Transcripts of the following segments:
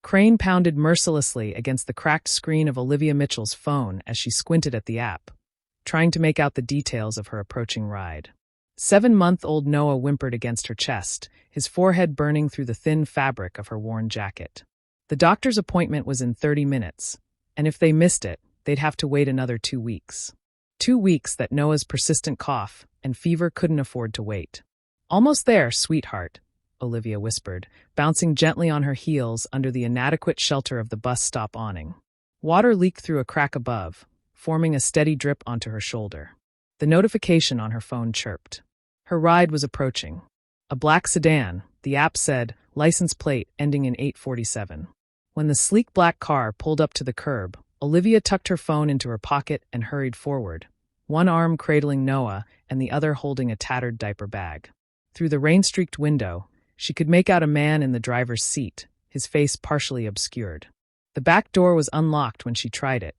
Crane pounded mercilessly against the cracked screen of Olivia Mitchell's phone as she squinted at the app, trying to make out the details of her approaching ride. 7-month-old Noah whimpered against her chest, his forehead burning through the thin fabric of her worn jacket. The doctor's appointment was in 30 minutes, and if they missed it, they'd have to wait another 2 weeks. 2 weeks that Noah's persistent cough and fever couldn't afford to wait. "Almost there, sweetheart," Olivia whispered, bouncing gently on her heels under the inadequate shelter of the bus stop awning. Water leaked through a crack above, forming a steady drip onto her shoulder. The notification on her phone chirped. Her ride was approaching. A black sedan, the app said, license plate ending in 847. When the sleek black car pulled up to the curb, Olivia tucked her phone into her pocket and hurried forward, one arm cradling Noah and the other holding a tattered diaper bag. Through the rain-streaked window, she could make out a man in the driver's seat, his face partially obscured. The back door was unlocked when she tried it.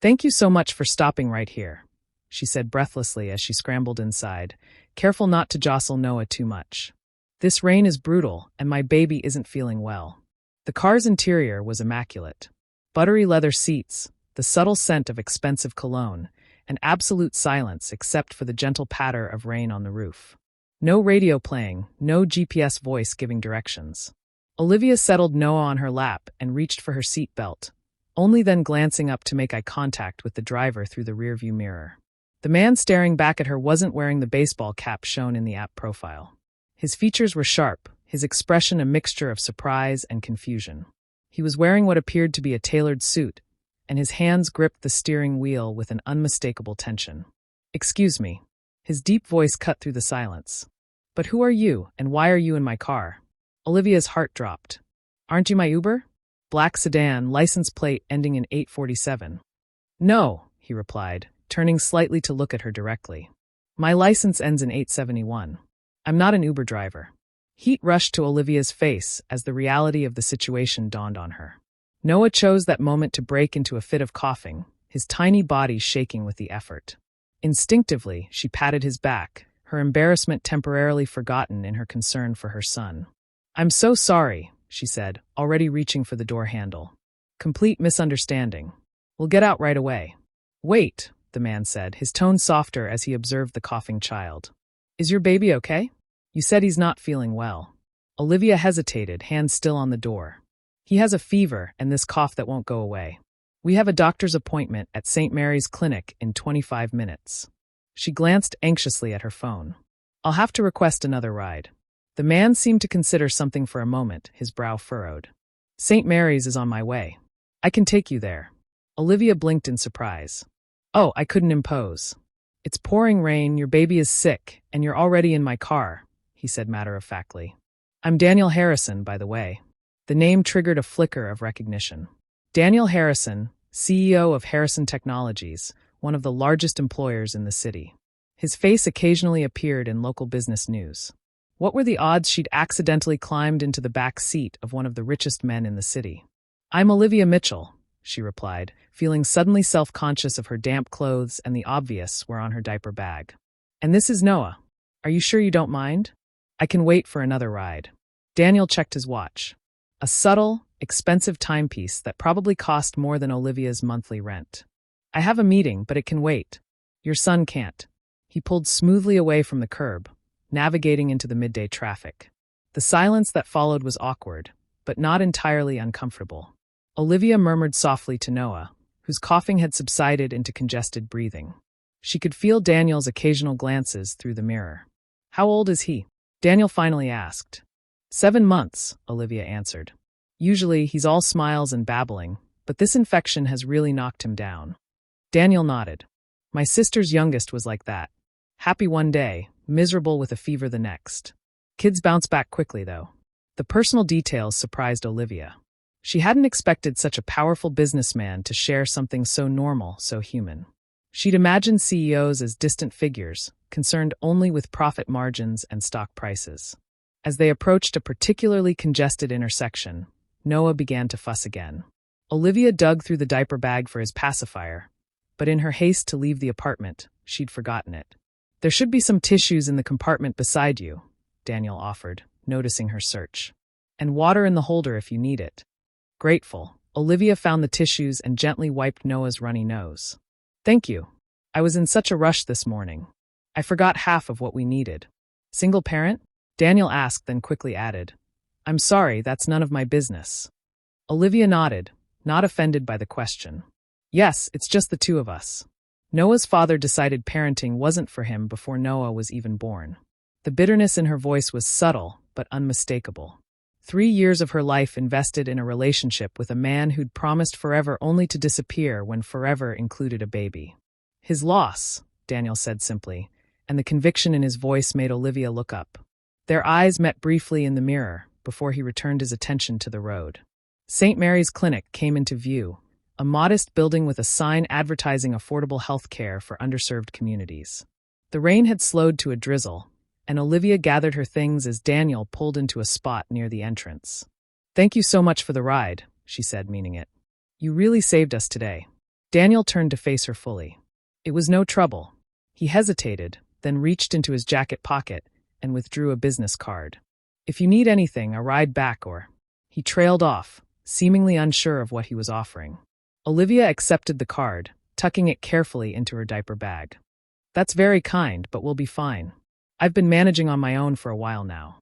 "Thank you so much for stopping right here," she said breathlessly as she scrambled inside, careful not to jostle Noah too much. "This rain is brutal, and my baby isn't feeling well." The car's interior was immaculate. Buttery leather seats, the subtle scent of expensive cologne, and absolute silence except for the gentle patter of rain on the roof. No radio playing, no GPS voice giving directions. Olivia settled Noah on her lap and reached for her seat belt, only then glancing up to make eye contact with the driver through the rearview mirror. The man staring back at her wasn't wearing the baseball cap shown in the app profile. His features were sharp, his expression a mixture of surprise and confusion. He was wearing what appeared to be a tailored suit, and his hands gripped the steering wheel with an unmistakable tension. "Excuse me." His deep voice cut through the silence. "But who are you, and why are you in my car?" Olivia's heart dropped. "Aren't you my Uber?" "Black sedan, license plate ending in 847. "No," he replied, turning slightly to look at her directly. "My license ends in 871. I'm not an Uber driver." Heat rushed to Olivia's face as the reality of the situation dawned on her. Noah chose that moment to break into a fit of coughing, his tiny body shaking with the effort. Instinctively, she patted his back, her embarrassment temporarily forgotten in her concern for her son. "I'm so sorry," she said, already reaching for the door handle. "Complete misunderstanding. We'll get out right away." "Wait," the man said, his tone softer as he observed the coughing child. "Is your baby okay? You said he's not feeling well." Olivia hesitated, hands still on the door. "He has a fever and this cough that won't go away. We have a doctor's appointment at St. Mary's Clinic in 25 minutes. She glanced anxiously at her phone. "I'll have to request another ride." The man seemed to consider something for a moment, his brow furrowed. "St. Mary's is on my way. I can take you there." Olivia blinked in surprise. "Oh, I couldn't impose. It's pouring rain, your baby is sick, and you're already in my car," he said matter-of-factly. "I'm Daniel Harrison, by the way." The name triggered a flicker of recognition. Daniel Harrison, CEO of Harrison Technologies, one of the largest employers in the city. His face occasionally appeared in local business news. What were the odds she'd accidentally climbed into the back seat of one of the richest men in the city? "I'm Olivia Mitchell," she replied, feeling suddenly self-conscious of her damp clothes and the obvious were on her diaper bag. "And this is Noah. Are you sure you don't mind? I can wait for another ride." Daniel checked his watch. A subtle, expensive timepiece that probably cost more than Olivia's monthly rent. "I have a meeting, but it can wait. Your son can't." He pulled smoothly away from the curb, navigating into the midday traffic. The silence that followed was awkward, but not entirely uncomfortable. Olivia murmured softly to Noah, whose coughing had subsided into congested breathing. She could feel Daniel's occasional glances through the mirror. "How old is he?" Daniel finally asked. 7 months, Olivia answered. "Usually he's all smiles and babbling, but this infection has really knocked him down." Daniel nodded. "My sister's youngest was like that. Happy one day, miserable with a fever the next. Kids bounce back quickly, though." The personal details surprised Olivia. She hadn't expected such a powerful businessman to share something so normal, so human. She'd imagined CEOs as distant figures, concerned only with profit margins and stock prices. As they approached a particularly congested intersection, Noah began to fuss again. Olivia dug through the diaper bag for his pacifier, but in her haste to leave the apartment, she'd forgotten it. "There should be some tissues in the compartment beside you," Daniel offered, noticing her search. "And water in the holder if you need it." Grateful, Olivia found the tissues and gently wiped Noah's runny nose. Thank you. I was in such a rush this morning. I forgot half of what we needed. Single parent? Daniel asked, then quickly added, I'm sorry, that's none of my business. Olivia nodded, not offended by the question. Yes, it's just the two of us. Noah's father decided parenting wasn't for him before Noah was even born. The bitterness in her voice was subtle, but unmistakable. 3 years of her life invested in a relationship with a man who'd promised forever only to disappear when forever included a baby. His loss, Daniel said simply, and the conviction in his voice made Olivia look up. Their eyes met briefly in the mirror before he returned his attention to the road. St. Mary's Clinic came into view, a modest building with a sign advertising affordable health care for underserved communities. The rain had slowed to a drizzle, and Olivia gathered her things as Daniel pulled into a spot near the entrance. Thank you so much for the ride, she said, meaning it. You really saved us today. Daniel turned to face her fully. It was no trouble. He hesitated, then reached into his jacket pocket and withdrew a business card. If you need anything, a ride back or... He trailed off, seemingly unsure of what he was offering. Olivia accepted the card, tucking it carefully into her diaper bag. That's very kind, but we'll be fine. I've been managing on my own for a while now.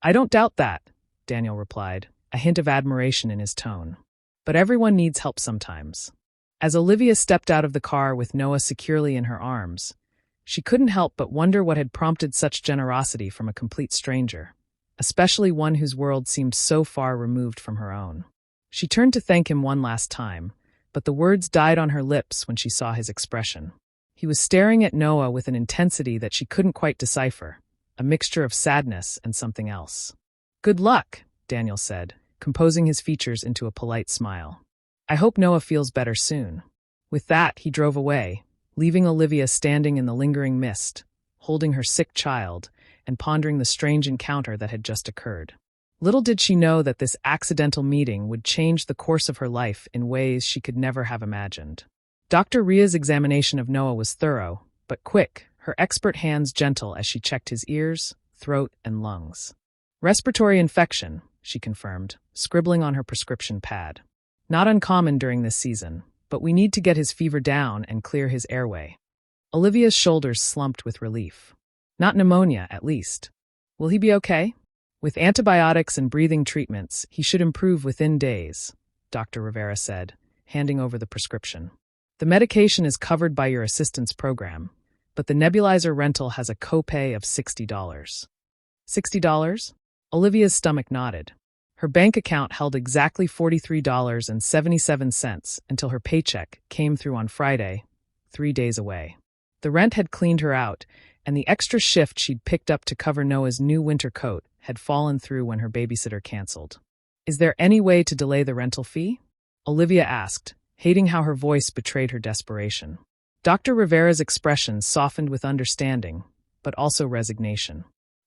I don't doubt that, Daniel replied, a hint of admiration in his tone. But everyone needs help sometimes. As Olivia stepped out of the car with Noah securely in her arms, she couldn't help but wonder what had prompted such generosity from a complete stranger, especially one whose world seemed so far removed from her own. She turned to thank him one last time, but the words died on her lips when she saw his expression. He was staring at Noah with an intensity that she couldn't quite decipher, a mixture of sadness and something else. Good luck, Daniel said, composing his features into a polite smile. I hope Noah feels better soon. With that, he drove away, leaving Olivia standing in the lingering mist, holding her sick child, and pondering the strange encounter that had just occurred. Little did she know that this accidental meeting would change the course of her life in ways she could never have imagined. Dr. Ria's examination of Noah was thorough, but quick, her expert hands gentle as she checked his ears, throat, and lungs. Respiratory infection, she confirmed, scribbling on her prescription pad. Not uncommon during this season, but we need to get his fever down and clear his airway. Olivia's shoulders slumped with relief. Not pneumonia, at least. Will he be okay? With antibiotics and breathing treatments, he should improve within days, Dr. Rivera said, handing over the prescription. The medication is covered by your assistance program, but the nebulizer rental has a copay of $60. $60? Olivia's stomach nodded. Her bank account held exactly $43.77 until her paycheck came through on Friday, 3 days away. The rent had cleaned her out, and the extra shift she'd picked up to cover Noah's new winter coat had fallen through when her babysitter canceled. Is there any way to delay the rental fee? Olivia asked, hating how her voice betrayed her desperation. Dr. Rivera's expression softened with understanding, but also resignation.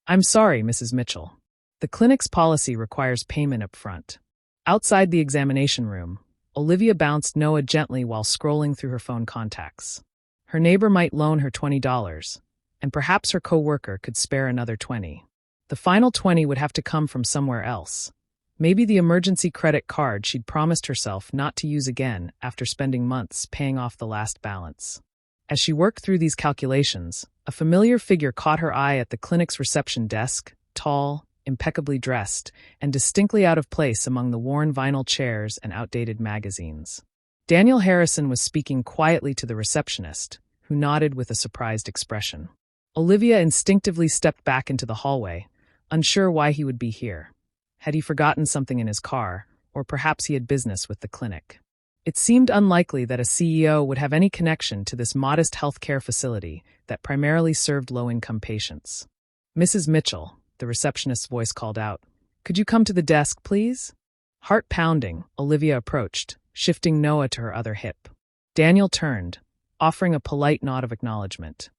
I'm sorry, Mrs. Mitchell. The clinic's policy requires payment up front. Outside the examination room, Olivia bounced Noah gently while scrolling through her phone contacts. Her neighbor might loan her $20, and perhaps her coworker could spare another $20. The final $20 would have to come from somewhere else. Maybe the emergency credit card she'd promised herself not to use again after spending months paying off the last balance. As she worked through these calculations, a familiar figure caught her eye at the clinic's reception desk, tall, impeccably dressed, and distinctly out of place among the worn vinyl chairs and outdated magazines. Daniel Harrison was speaking quietly to the receptionist, who nodded with a surprised expression. Olivia instinctively stepped back into the hallway, unsure why he would be here. Had he forgotten something in his car, or perhaps he had business with the clinic? It seemed unlikely that a CEO would have any connection to this modest healthcare facility that primarily served low-income patients. Mrs. Mitchell, the receptionist's voice called out, could you come to the desk, please? Heart pounding, Olivia approached, shifting Noah to her other hip. Daniel turned, offering a polite nod of acknowledgement.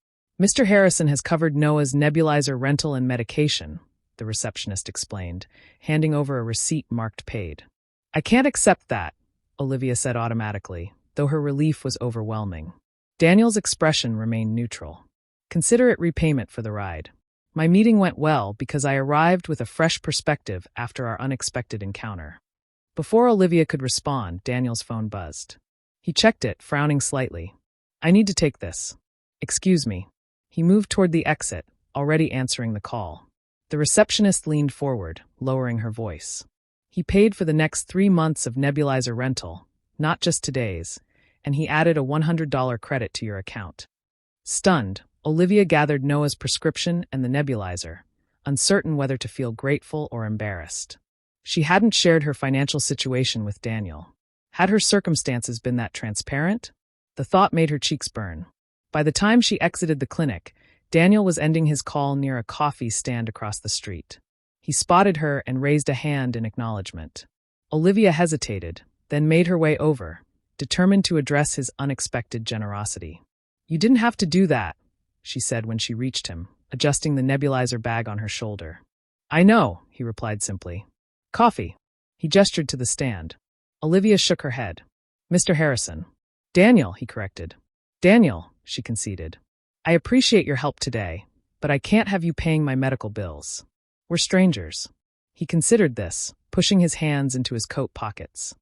Mr. Harrison has covered Noah's nebulizer rental and medication, the receptionist explained, handing over a receipt marked paid. I can't accept that, Olivia said automatically, though her relief was overwhelming. Daniel's expression remained neutral. Consider it repayment for the ride. My meeting went well because I arrived with a fresh perspective after our unexpected encounter. Before Olivia could respond, Daniel's phone buzzed. He checked it, frowning slightly. I need to take this. Excuse me. He moved toward the exit, already answering the call. The receptionist leaned forward, lowering her voice. He paid for the next 3 months of nebulizer rental, not just today's, and he added a $100 credit to your account. Stunned, Olivia gathered Noah's prescription and the nebulizer, uncertain whether to feel grateful or embarrassed. She hadn't shared her financial situation with Daniel. Had her circumstances been that transparent? The thought made her cheeks burn. By the time she exited the clinic, Daniel was ending his call near a coffee stand across the street. He spotted her and raised a hand in acknowledgement. Olivia hesitated, then made her way over, determined to address his unexpected generosity. You didn't have to do that, she said when she reached him, adjusting the nebulizer bag on her shoulder. I know, he replied simply. Coffee. He gestured to the stand. Olivia shook her head. Mr. Harrison. Daniel, he corrected. Daniel, she conceded. I appreciate your help today, but I can't have you paying my medical bills. We're strangers. He considered this, pushing his hands into his coat pockets.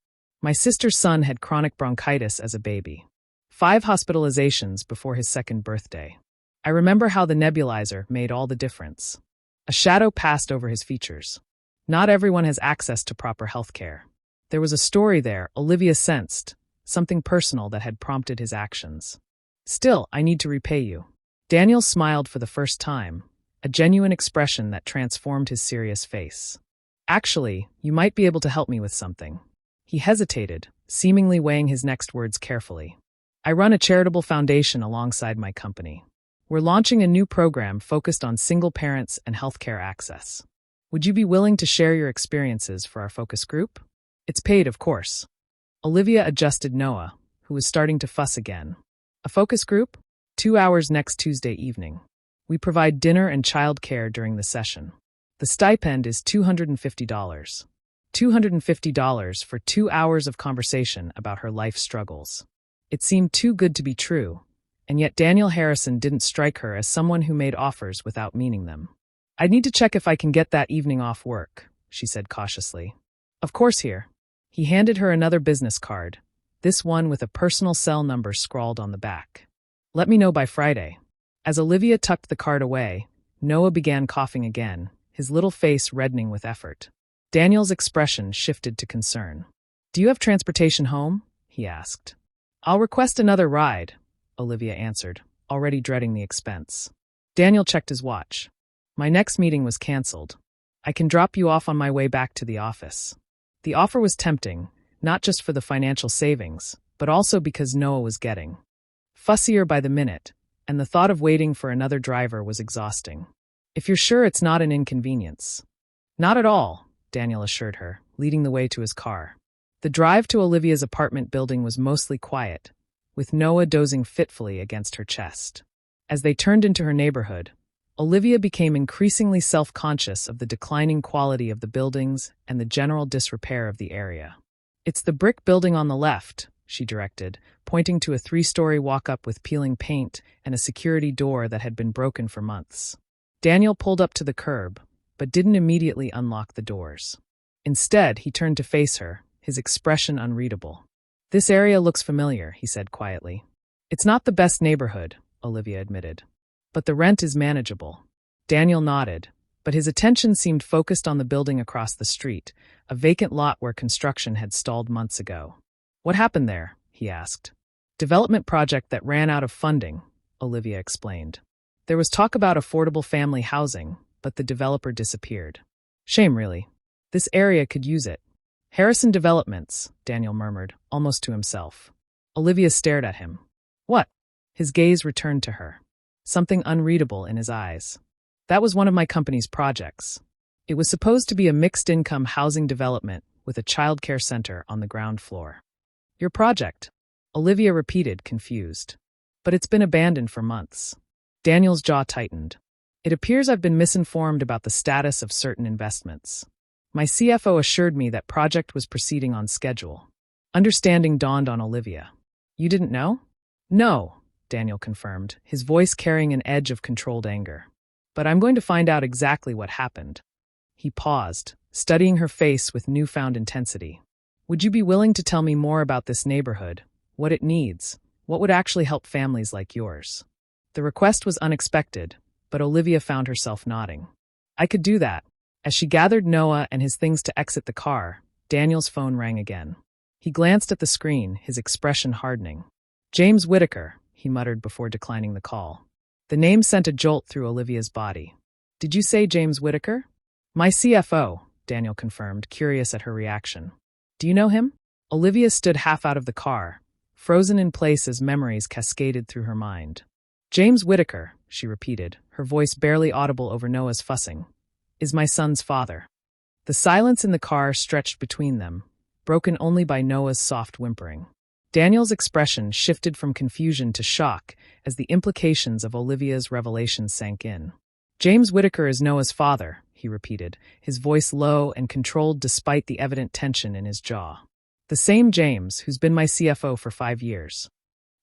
My sister's son had chronic bronchitis as a baby. 5 hospitalizations before his 2nd birthday. I remember how the nebulizer made all the difference. A shadow passed over his features. Not everyone has access to proper health care. There was a story there, Olivia sensed, something personal that had prompted his actions. Still, I need to repay you. Daniel smiled for the first time, a genuine expression that transformed his serious face. Actually, you might be able to help me with something. He hesitated, seemingly weighing his next words carefully. I run a charitable foundation alongside my company. We're launching a new program focused on single parents and healthcare access. Would you be willing to share your experiences for our focus group? It's paid, of course. Olivia adjusted Noah, who was starting to fuss again. A focus group? 2 hours next Tuesday evening. We provide dinner and child care during the session. The stipend is $250. $250 for 2 hours of conversation about her life struggles. It seemed too good to be true, and yet Daniel Harrison didn't strike her as someone who made offers without meaning them. I need to check if I can get that evening off work, she said cautiously. Of course, here. He handed her another business card, this one with a personal cell number scrawled on the back. Let me know by Friday. As Olivia tucked the card away, Noah began coughing again, his little face reddening with effort. Daniel's expression shifted to concern. Do you have transportation home? He asked. I'll request another ride, Olivia answered, already dreading the expense. Daniel checked his watch. My next meeting was canceled. I can drop you off on my way back to the office. The offer was tempting, not just for the financial savings, but also because Noah was getting fussier by the minute, and the thought of waiting for another driver was exhausting. If you're sure it's not an inconvenience. Not at all, Daniel assured her, leading the way to his car. The drive to Olivia's apartment building was mostly quiet, with Noah dozing fitfully against her chest. As they turned into her neighborhood, Olivia became increasingly self-conscious of the declining quality of the buildings and the general disrepair of the area. It's the brick building on the left, she directed, pointing to a 3-story walk-up with peeling paint and a security door that had been broken for months. Daniel pulled up to the curb, but didn't immediately unlock the doors. Instead, he turned to face her, his expression unreadable. This area looks familiar, he said quietly. It's not the best neighborhood, Olivia admitted. But the rent is manageable. Daniel nodded, but his attention seemed focused on the building across the street, a vacant lot where construction had stalled months ago. What happened there? He asked. Development project that ran out of funding, Olivia explained. There was talk about affordable family housing, but the developer disappeared. Shame, really. This area could use it. Harrison Developments, Daniel murmured, almost to himself. Olivia stared at him. What? His gaze returned to her. Something unreadable in his eyes. That was one of my company's projects. It was supposed to be a mixed-income housing development with a childcare center on the ground floor. Your project? Olivia repeated, confused. But it's been abandoned for months. Daniel's jaw tightened. It appears I've been misinformed about the status of certain investments. My CFO assured me that project was proceeding on schedule. Understanding dawned on Olivia. You didn't know? No, Daniel confirmed, his voice carrying an edge of controlled anger. But I'm going to find out exactly what happened. He paused, studying her face with newfound intensity. Would you be willing to tell me more about this neighborhood, what it needs, what would actually help families like yours? The request was unexpected, but Olivia found herself nodding. I could do that. As she gathered Noah and his things to exit the car, Daniel's phone rang again. He glanced at the screen, his expression hardening. James Whitaker, he muttered before declining the call. The name sent a jolt through Olivia's body. Did you say James Whitaker? My CFO, Daniel confirmed, curious at her reaction. Do you know him? Olivia stood half out of the car, frozen in place as memories cascaded through her mind. James Whitaker, she repeated, her voice barely audible over Noah's fussing, is my son's father. The silence in the car stretched between them, broken only by Noah's soft whimpering. Daniel's expression shifted from confusion to shock as the implications of Olivia's revelation sank in. James Whitaker is Noah's father, he repeated, his voice low and controlled despite the evident tension in his jaw. The same James who's been my CFO for 5 years.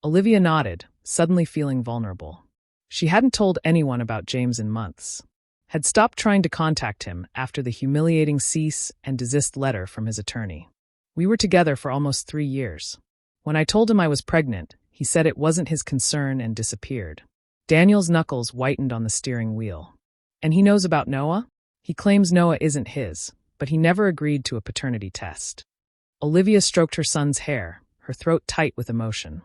Olivia nodded, suddenly feeling vulnerable. She hadn't told anyone about James in months. Had stopped trying to contact him after the humiliating cease and desist letter from his attorney. We were together for almost 3 years. When I told him I was pregnant, he said it wasn't his concern and disappeared. Daniel's knuckles whitened on the steering wheel. And he knows about Noah? He claims Noah isn't his, but he never agreed to a paternity test. Olivia stroked her son's hair, her throat tight with emotion.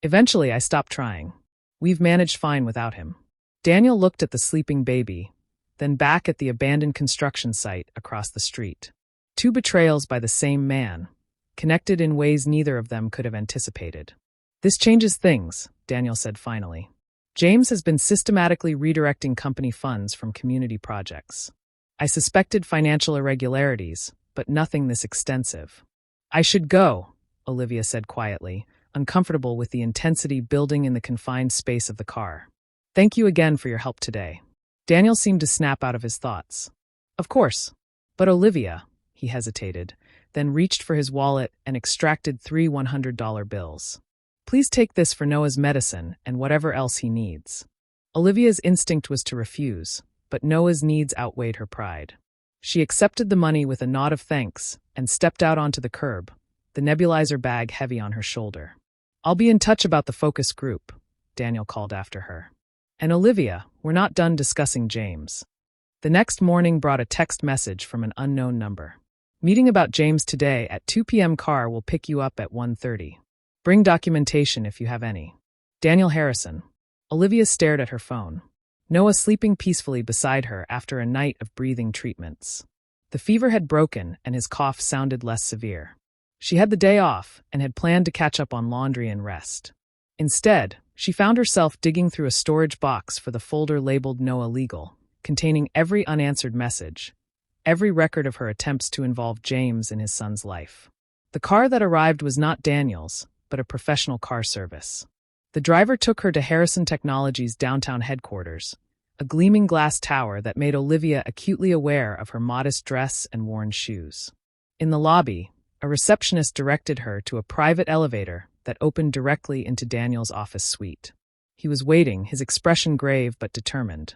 Eventually, I stopped trying. We've managed fine without him. Daniel looked at the sleeping baby, then back at the abandoned construction site across the street. 2 betrayals by the same man, connected in ways neither of them could have anticipated. This changes things, Daniel said finally. James has been systematically redirecting company funds from community projects. I suspected financial irregularities, but nothing this extensive. I should go, Olivia said quietly, uncomfortable with the intensity building in the confined space of the car. Thank you again for your help today. Daniel seemed to snap out of his thoughts. Of course. But Olivia, he hesitated, then reached for his wallet and extracted 3 $100 bills. Please take this for Noah's medicine and whatever else he needs. Olivia's instinct was to refuse, but Noah's needs outweighed her pride. She accepted the money with a nod of thanks and stepped out onto the curb, the nebulizer bag heavy on her shoulder. I'll be in touch about the focus group, Daniel called after her. And Olivia, we're not done discussing James. The next morning brought a text message from an unknown number. Meeting about James today at 2 p.m. Car will pick you up at 1:30. Bring documentation if you have any. Daniel Harrison. Olivia stared at her phone. Noah sleeping peacefully beside her after a night of breathing treatments. The fever had broken and his cough sounded less severe. She had the day off and had planned to catch up on laundry and rest. Instead, she found herself digging through a storage box for the folder labeled Noah Legal, containing every unanswered message, every record of her attempts to involve James in his son's life. The car that arrived was not Daniel's, but a professional car service. The driver took her to Harrison Technologies' downtown headquarters, a gleaming glass tower that made Olivia acutely aware of her modest dress and worn shoes. In the lobby, a receptionist directed her to a private elevator that opened directly into Daniel's office suite. He was waiting, his expression grave but determined.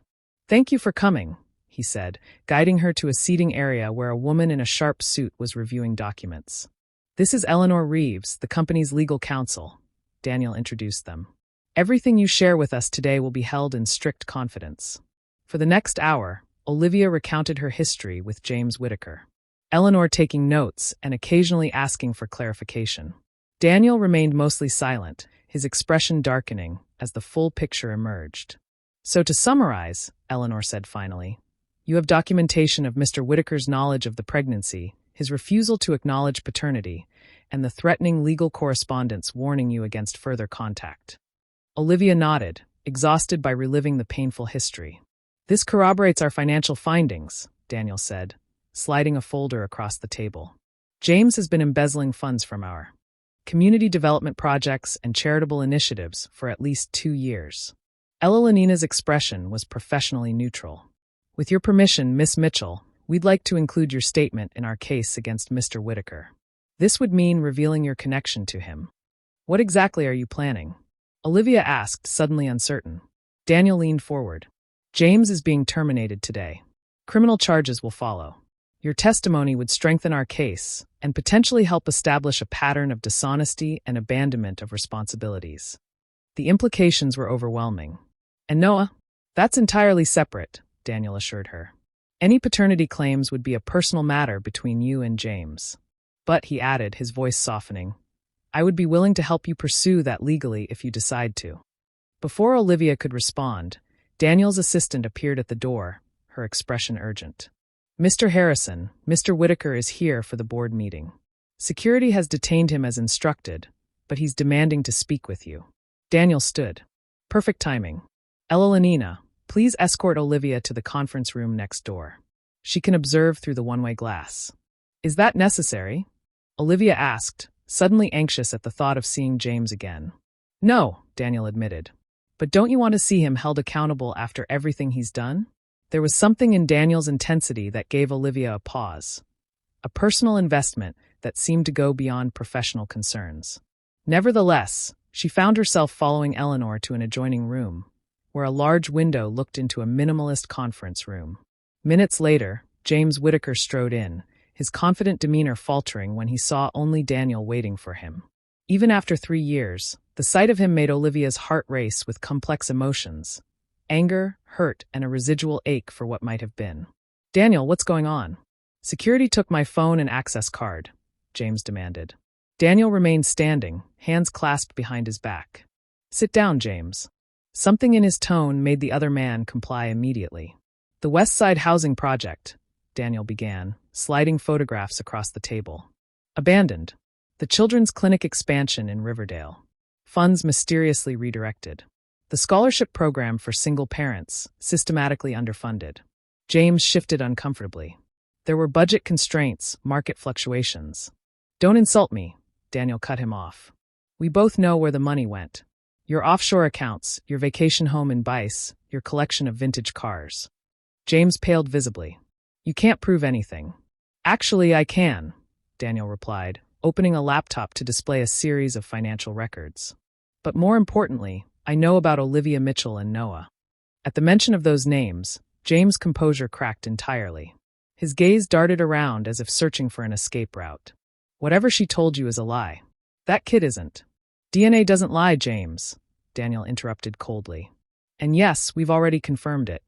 "Thank you for coming," he said, guiding her to a seating area where a woman in a sharp suit was reviewing documents. "This is Eleanor Reeves, the company's legal counsel," Daniel introduced them. "Everything you share with us today will be held in strict confidence." For the next hour, Olivia recounted her history with James Whitaker, Eleanor taking notes and occasionally asking for clarification. Daniel remained mostly silent, his expression darkening as the full picture emerged. "So to summarize," Eleanor said finally, "you have documentation of Mr. Whitaker's knowledge of the pregnancy, his refusal to acknowledge paternity, and the threatening legal correspondence warning you against further contact." Olivia nodded, exhausted by reliving the painful history. "This corroborates our financial findings," Daniel said, sliding a folder across the table. "James has been embezzling funds from our community development projects and charitable initiatives for at least 2 years. Elenina's expression was professionally neutral. "With your permission, Miss Mitchell, we'd like to include your statement in our case against Mr. Whitaker. This would mean revealing your connection to him." "What exactly are you planning?" Olivia asked, suddenly uncertain. Daniel leaned forward. "James is being terminated today. Criminal charges will follow. Your testimony would strengthen our case and potentially help establish a pattern of dishonesty and abandonment of responsibilities. The implications were overwhelming. And Noah? That's entirely separate, Daniel assured her. Any paternity claims would be a personal matter between you and James. But, he added, his voice softening, I would be willing to help you pursue that legally if you decide to. Before Olivia could respond, Daniel's assistant appeared at the door, her expression urgent. Mr. Harrison, Mr. Whitaker is here for the board meeting. Security has detained him as instructed, but he's demanding to speak with you. Daniel stood. Perfect timing. Elenina, please escort Olivia to the conference room next door. She can observe through the one-way glass. Is that necessary? Olivia asked, suddenly anxious at the thought of seeing James again. No, Daniel admitted. But don't you want to see him held accountable after everything he's done? There was something in Daniel's intensity that gave Olivia a pause. A personal investment that seemed to go beyond professional concerns. Nevertheless, she found herself following Eleanor to an adjoining room, where a large window looked into a minimalist conference room. Minutes later, James Whitaker strode in, his confident demeanor faltering when he saw only Daniel waiting for him. Even after 3 years, the sight of him made Olivia's heart race with complex emotions. Anger, hurt, and a residual ache for what might have been. Daniel, what's going on? Security took my phone and access card, James demanded. Daniel remained standing, hands clasped behind his back. Sit down, James. Something in his tone made the other man comply immediately. The West Side Housing Project, Daniel began, sliding photographs across the table. Abandoned. The Children's Clinic expansion in Riverdale. Funds mysteriously redirected. The scholarship program for single parents, systematically underfunded. James shifted uncomfortably. There were budget constraints, market fluctuations. Don't insult me, Daniel cut him off. We both know where the money went. Your offshore accounts, your vacation home in Bice, your collection of vintage cars. James paled visibly. You can't prove anything. Actually, I can, Daniel replied, opening a laptop to display a series of financial records. But more importantly, I know about Olivia Mitchell and Noah. At the mention of those names, James' composure cracked entirely. His gaze darted around as if searching for an escape route. Whatever she told you is a lie. That kid isn't. DNA doesn't lie, James, Daniel interrupted coldly. And yes, we've already confirmed it.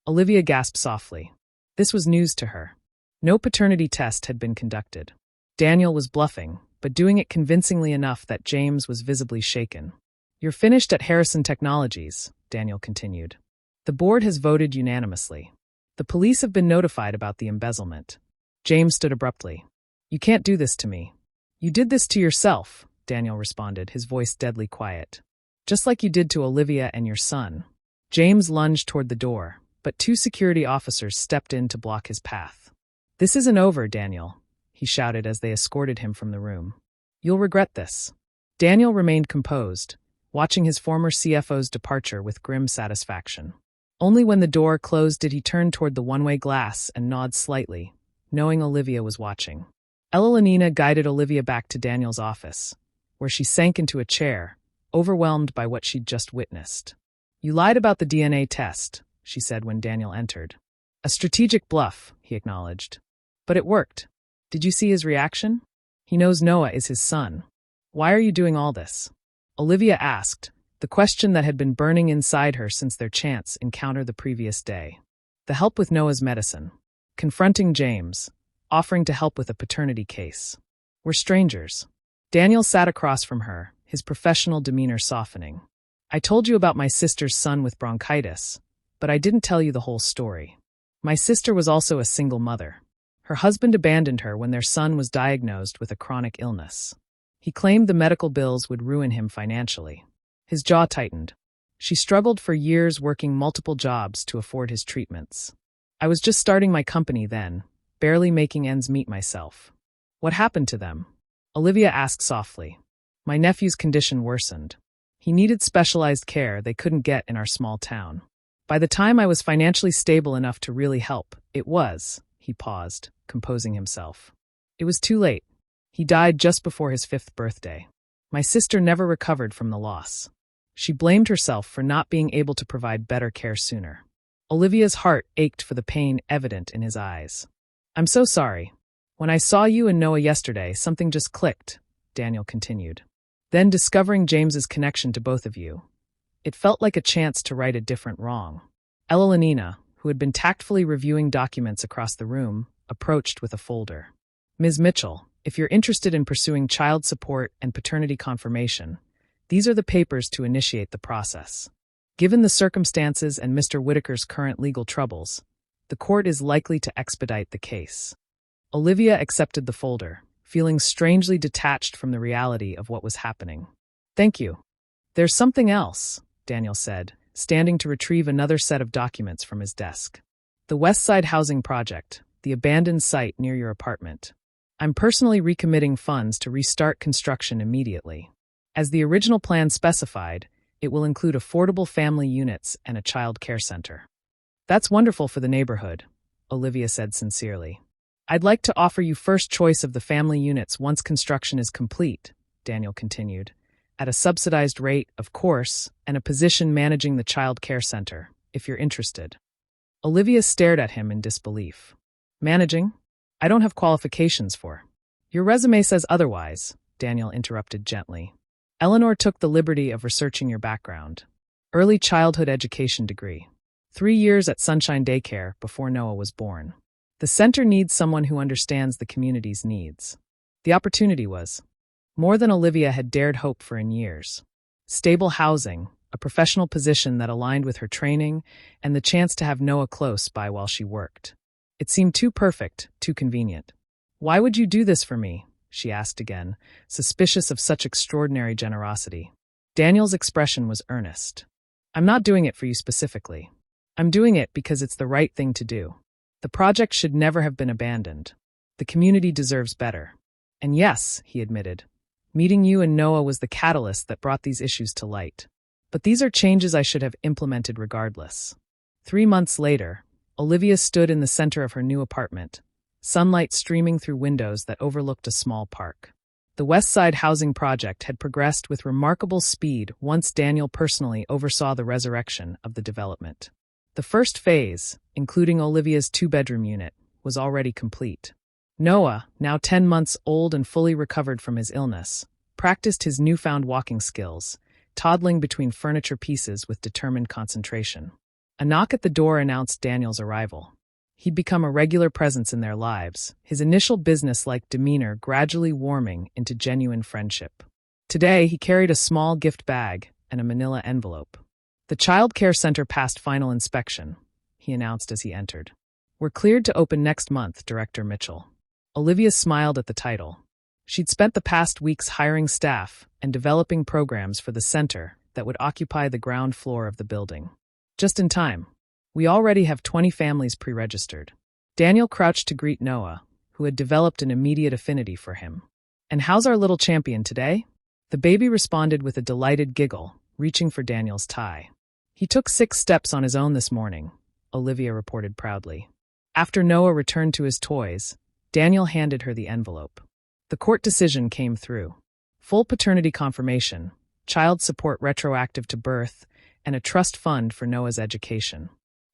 Olivia gasped softly. This was news to her. No paternity test had been conducted. Daniel was bluffing, but doing it convincingly enough that James was visibly shaken. You're finished at Harrison Technologies, Daniel continued. The board has voted unanimously. The police have been notified about the embezzlement. James stood abruptly. You can't do this to me. You did this to yourself, Daniel responded, his voice deadly quiet. Just like you did to Olivia and your son. James lunged toward the door, but 2 security officers stepped in to block his path. This isn't over, Daniel, he shouted as they escorted him from the room. You'll regret this. Daniel remained composed, watching his former CFO's departure with grim satisfaction. Only when the door closed did he turn toward the one-way glass and nod slightly, knowing Olivia was watching. Elenina guided Olivia back to Daniel's office, where she sank into a chair, overwhelmed by what she'd just witnessed. You lied about the DNA test, she said when Daniel entered. A strategic bluff, he acknowledged. But it worked. Did you see his reaction? He knows Noah is his son. Why are you doing all this? Olivia asked, the question that had been burning inside her since their chance encounter the previous day. The help with Noah's medicine. Confronting James. Offering to help with a paternity case. We're strangers. Daniel sat across from her, his professional demeanor softening. I told you about my sister's son with bronchitis, but I didn't tell you the whole story. My sister was also a single mother. Her husband abandoned her when their son was diagnosed with a chronic illness. He claimed the medical bills would ruin him financially. His jaw tightened. She struggled for years working multiple jobs to afford his treatments. I was just starting my company then, barely making ends meet myself. What happened to them? Olivia asked softly. My nephew's condition worsened. He needed specialized care they couldn't get in our small town. By the time I was financially stable enough to really help, he paused, composing himself. It was too late. He died just before his 5th birthday. My sister never recovered from the loss. She blamed herself for not being able to provide better care sooner. Olivia's heart ached for the pain evident in his eyes. I'm so sorry. When I saw you and Noah yesterday, something just clicked, Daniel continued. Then discovering James's connection to both of you. It felt like a chance to right a different wrong. Elenina, who had been tactfully reviewing documents across the room, approached with a folder. Ms. Mitchell, if you're interested in pursuing child support and paternity confirmation, these are the papers to initiate the process. Given the circumstances and Mr. Whitaker's current legal troubles, the court is likely to expedite the case. Olivia accepted the folder, feeling strangely detached from the reality of what was happening. Thank you. There's something else, Daniel said, standing to retrieve another set of documents from his desk. The West Side Housing Project, the abandoned site near your apartment. I'm personally recommitting funds to restart construction immediately. As the original plan specified, it will include affordable family units and a child care center. That's wonderful for the neighborhood, Olivia said sincerely. I'd like to offer you first choice of the family units once construction is complete, Daniel continued, at a subsidized rate, of course, and a position managing the child care center, if you're interested. Olivia stared at him in disbelief. Managing? I don't have qualifications for. Your resume says otherwise, Daniel interrupted gently. Eleanor took the liberty of researching your background. Early childhood education degree. 3 years at Sunshine Daycare before Noah was born. The center needs someone who understands the community's needs. The opportunity was more than Olivia had dared hope for in years. Stable housing, a professional position that aligned with her training, and the chance to have Noah close by while she worked. It seemed too perfect, too convenient. Why would you do this for me? She asked again, suspicious of such extraordinary generosity. Daniel's expression was earnest. I'm not doing it for you specifically. I'm doing it because it's the right thing to do. The project should never have been abandoned. The community deserves better. And yes, he admitted, meeting you and Noah was the catalyst that brought these issues to light. But these are changes I should have implemented regardless. 3 months later, Olivia stood in the center of her new apartment, sunlight streaming through windows that overlooked a small park. The West Side Housing Project had progressed with remarkable speed once Daniel personally oversaw the resurrection of the development. The first phase, including Olivia's 2-bedroom unit, was already complete. Noah, now 10 months old and fully recovered from his illness, practiced his newfound walking skills, toddling between furniture pieces with determined concentration. A knock at the door announced Daniel's arrival. He'd become a regular presence in their lives, his initial business-like demeanor gradually warming into genuine friendship. Today, he carried a small gift bag and a manila envelope. The child care center passed final inspection, he announced as he entered. We're cleared to open next month, Director Mitchell. Olivia smiled at the title. She'd spent the past weeks hiring staff and developing programs for the center that would occupy the ground floor of the building. Just in time. We already have 20 families pre-registered. Daniel crouched to greet Noah, who had developed an immediate affinity for him. And how's our little champion today? The baby responded with a delighted giggle, reaching for Daniel's tie. He took 6 steps on his own this morning, Olivia reported proudly. After Noah returned to his toys, Daniel handed her the envelope. The court decision came through. Full paternity confirmation, child support retroactive to birth, and a trust fund for Noah's education.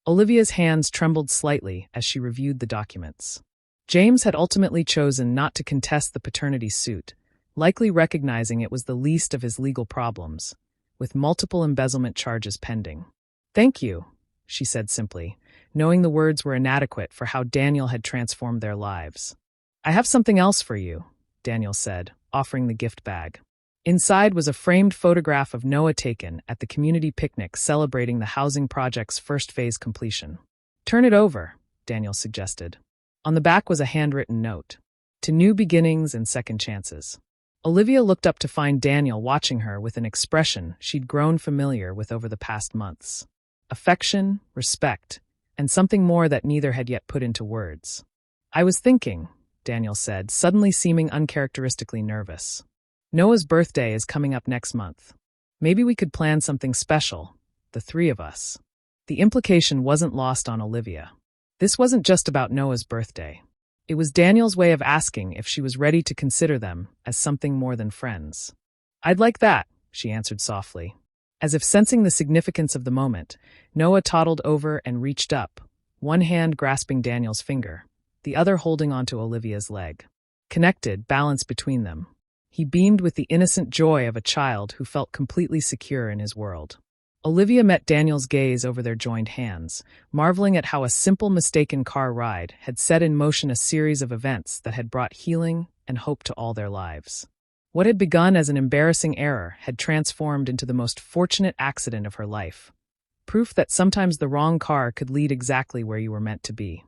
Olivia's hands trembled slightly as she reviewed the documents. James had ultimately chosen not to contest the paternity suit, likely recognizing it was the least of his legal problems, with multiple embezzlement charges pending. Thank you, she said simply, knowing the words were inadequate for how Daniel had transformed their lives. I have something else for you, Daniel said, offering the gift bag. Inside was a framed photograph of Noah taken at the community picnic celebrating the housing project's first phase completion. Turn it over, Daniel suggested. On the back was a handwritten note. To new beginnings and second chances. Olivia looked up to find Daniel watching her with an expression she'd grown familiar with over the past months. Affection, respect, and something more that neither had yet put into words. I was thinking, Daniel said, suddenly seeming uncharacteristically nervous. Noah's birthday is coming up next month. Maybe we could plan something special, the 3 of us. The implication wasn't lost on Olivia. This wasn't just about Noah's birthday. It was Daniel's way of asking if she was ready to consider them as something more than friends. I'd like that, she answered softly. As if sensing the significance of the moment, Noah toddled over and reached up, one hand grasping Daniel's finger, the other holding onto Olivia's leg. Connected, balanced between them. He beamed with the innocent joy of a child who felt completely secure in his world. Olivia met Daniel's gaze over their joined hands, marveling at how a simple mistaken car ride had set in motion a series of events that had brought healing and hope to all their lives. What had begun as an embarrassing error had transformed into the most fortunate accident of her life. Proof that sometimes the wrong car could lead exactly where you were meant to be.